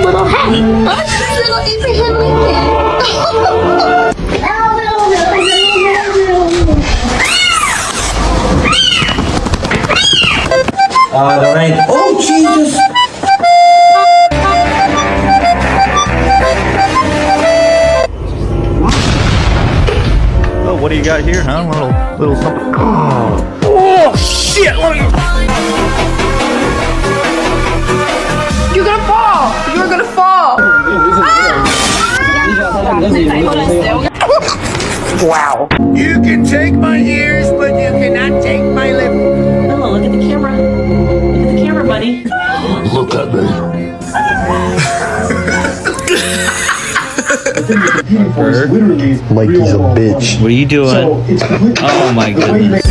little hat. Little Abraham Lincoln. The rain. Oh, Jesus! Oh, what do you got here, huh? Little something. Oh, shit! Let me... You're gonna fall! You're gonna fall! Wow. You can take my ears, but you cannot take my lip. Hello, look at the camera. Look at the camera, buddy. Look at me. Mikey's a bitch. What are you doing? Oh my goodness.